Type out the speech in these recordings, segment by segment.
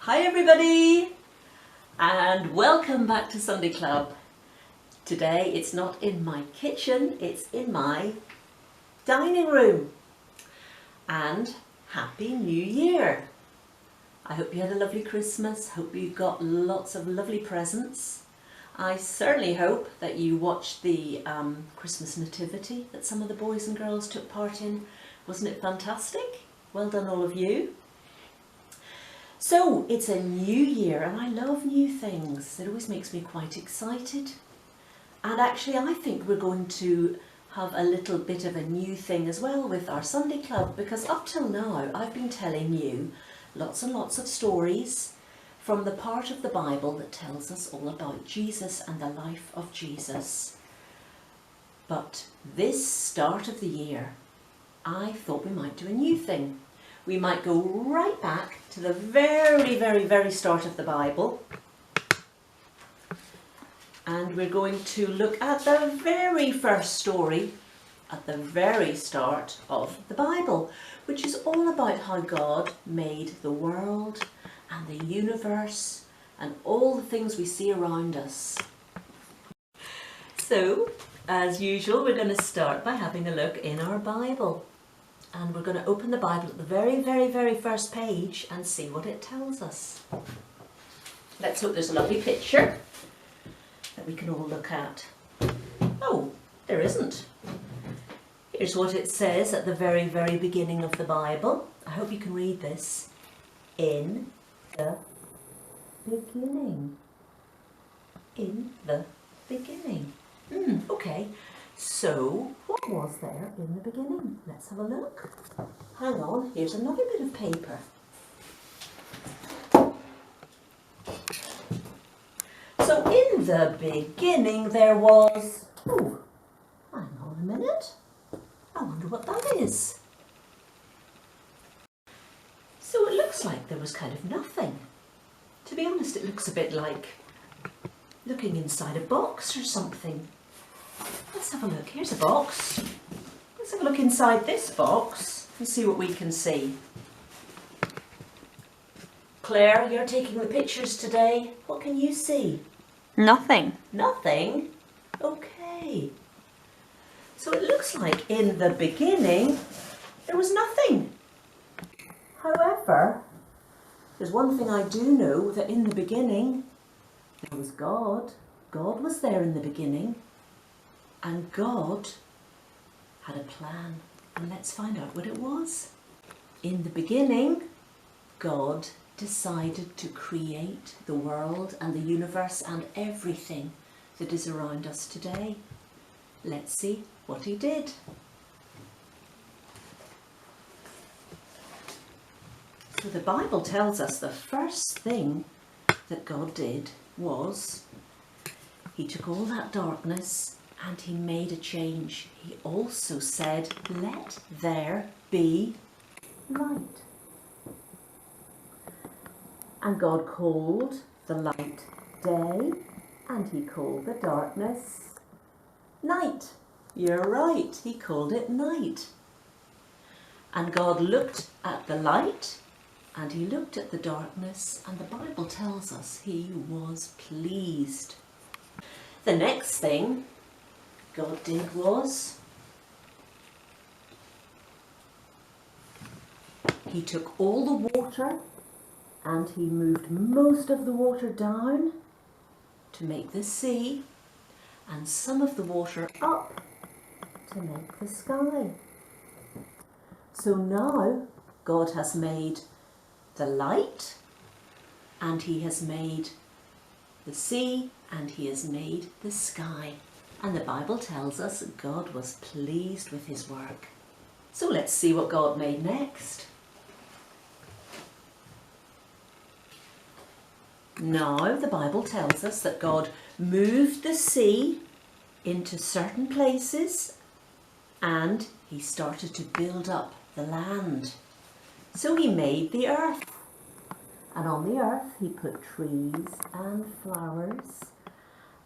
Hi everybody and welcome back to Sunday Club. Today it's not in my kitchen, it's in my dining room. And Happy New Year! I hope you had a lovely Christmas, hope you got lots of lovely presents. I certainly hope that you watched the Christmas nativity that some of the boys and girls took part in. Wasn't it fantastic? Well done all of you. So it's a new year and I love new things. It always makes me quite excited. And actually I think we're going to have a little bit of a new thing as well with our Sunday Club, because up till now I've been telling you lots and lots of stories from the part of the Bible that tells us all about Jesus and the life of Jesus. But this start of the year, I thought we might do a new thing. We might go right back to the very start of the Bible, and we're going to look at the very first story at the very start of the Bible, which is all about how God made the world and the universe and all the things we see around us. So, as usual, we're going to start by having a look in our Bible. And we're going to open the Bible at the very first page and see what it tells us. Let's hope there's a lovely picture that we can all look at. Oh, there isn't. Here's what it says at the very beginning of the Bible. I hope you can read this. In the beginning. In the beginning. Okay. So, what was there in the beginning? Let's have a look. Hang on, here's another bit of paper. So, in the beginning there was... Oh, hang on a minute. I wonder what that is. So, it looks like there was kind of nothing. To be honest, it looks a bit like looking inside a box or something. Let's have a look. Here's a box. Let's have a look inside this box and see what we can see. Claire, you're taking the pictures today. What can you see? Nothing. Nothing? Okay. So it looks like in the beginning there was nothing. However, there's one thing I do know, that in the beginning there was God. God was there in the beginning. And God had a plan, and let's find out what it was. In the beginning, God decided to create the world and the universe and everything that is around us today. Let's see what he did. So the Bible tells us the first thing that God did was he took all that darkness and he made a change. He also said, let there be light. And God called the light day, and he called the darkness night. You're right, he called it night. And God looked at the light, and he looked at the darkness, and the Bible tells us he was pleased. The next thing God did was he took all the water and he moved most of the water down to make the sea, and some of the water up to make the sky. So now God has made the light, and he has made the sea, and he has made the sky. And the Bible tells us that God was pleased with his work. So let's see what God made next. Now the Bible tells us that God moved the sea into certain places, and he started to build up the land. So he made the earth. And on the earth he put trees and flowers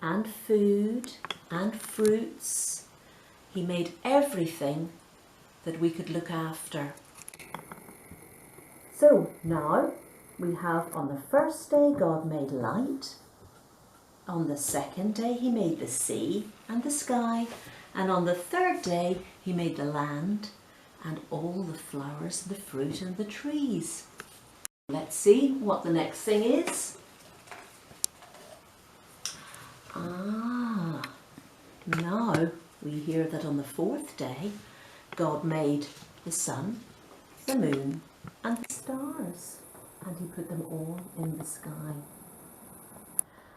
and food and fruits. He made everything that we could look after. So now we have on the first day God made light. On the second day he made the sea and the sky. And on the third day he made the land and all the flowers, the fruit and the trees. Let's see what the next thing is. Now we hear that on the fourth day God made the sun, the moon and the stars, and he put them all in the sky.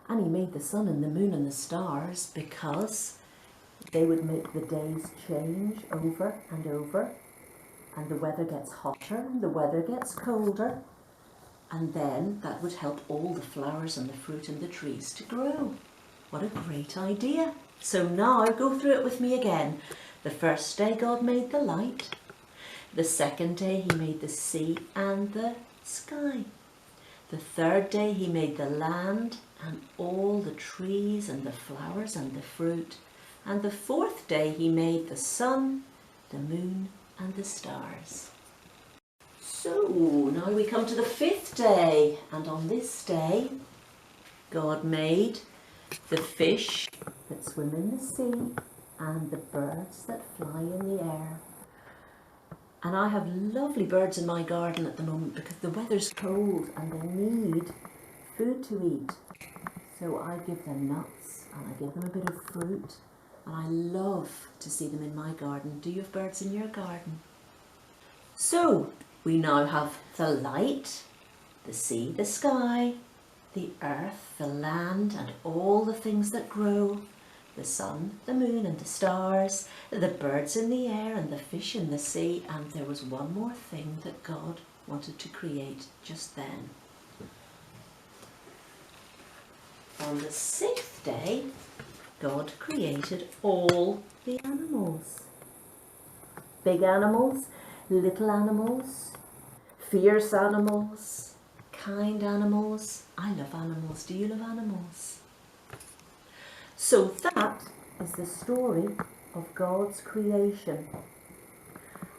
And he made the sun and the moon and the stars because they would make the days change over and over, and the weather gets hotter and the weather gets colder, and then that would help all the flowers and the fruit and the trees to grow. What a great idea. So now go through it with me again. The first day God made the light. The second day he made the sea and the sky. The third day he made the land and all the trees and the flowers and the fruit. And the fourth day he made the sun, the moon and the stars. So now we come to the fifth day, and on this day God made the fish that swim in the sea and the birds that fly in the air. And I have lovely birds in my garden at the moment because the weather's cold and they need food to eat. So I give them nuts and I give them a bit of fruit, and I love to see them in my garden. Do you have birds in your garden? So we now have the light, the sea, the sky, the earth, the land and all the things that grow, the sun, the moon and the stars, the birds in the air and the fish in the sea, and there was one more thing that God wanted to create just then. On the sixth day, God created all the animals. Big animals, little animals, fierce animals, kind animals. I love animals. Do you love animals? So that is the story of God's creation.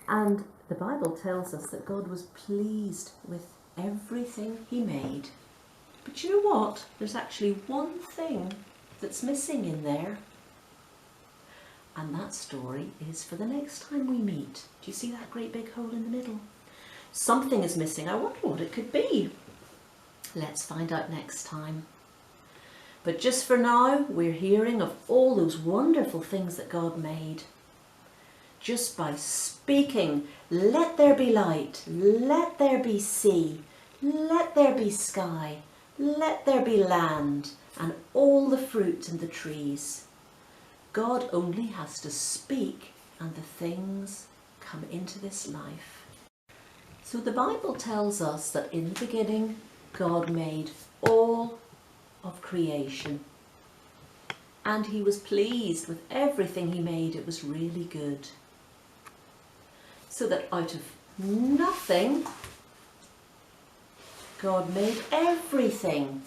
And the Bible tells us that God was pleased with everything he made. But you know what? There's actually one thing that's missing in there. And that story is for the next time we meet. Do you see that great big hole in the middle? Something is missing. I wonder what it could be. Let's find out next time. But just for now, we're hearing of all those wonderful things that God made. Just by speaking, let there be light, let there be sea, let there be sky, let there be land, and all the fruit and the trees. God only has to speak and the things come into this life. So the Bible tells us that in the beginning, God made all of creation. And he was pleased with everything he made. It was really good. So that out of nothing, God made everything.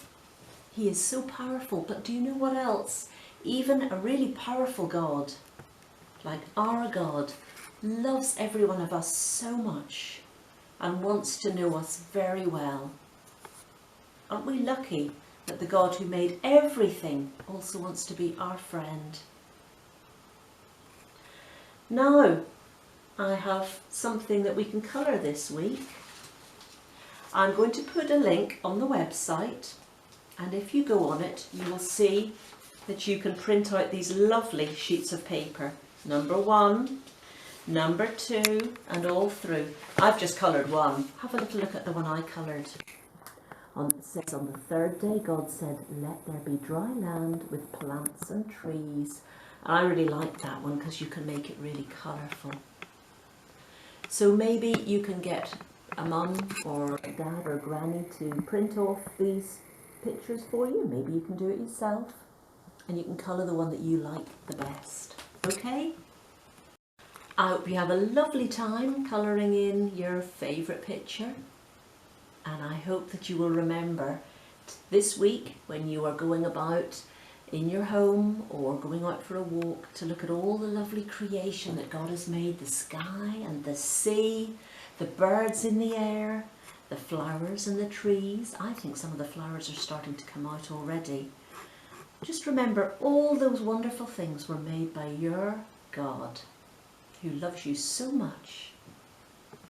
He is so powerful. But do you know what else? Even a really powerful God, like our God, loves every one of us so much and wants to know us very well. Aren't we lucky that the God who made everything also wants to be our friend? Now, I have something that we can colour this week. I'm going to put a link on the website, and if you go on it, you will see that you can print out these lovely sheets of paper. Number 1, number 2, and all through. I've just coloured one. Have a little look at the one I coloured. It says, on the third day, God said, let there be dry land with plants and trees. And I really like that one because you can make it really colourful. So maybe you can get a mum or a dad or a granny to print off these pictures for you. Maybe you can do it yourself. And you can colour the one that you like the best. Okay? I hope you have a lovely time colouring in your favourite picture. And I hope that you will remember this week when you are going about in your home or going out for a walk to look at all the lovely creation that God has made, the sky and the sea, the birds in the air the flowers and the trees. I think some of the flowers are starting to come out already. Just remember, all those wonderful things were made by your God, who loves you so much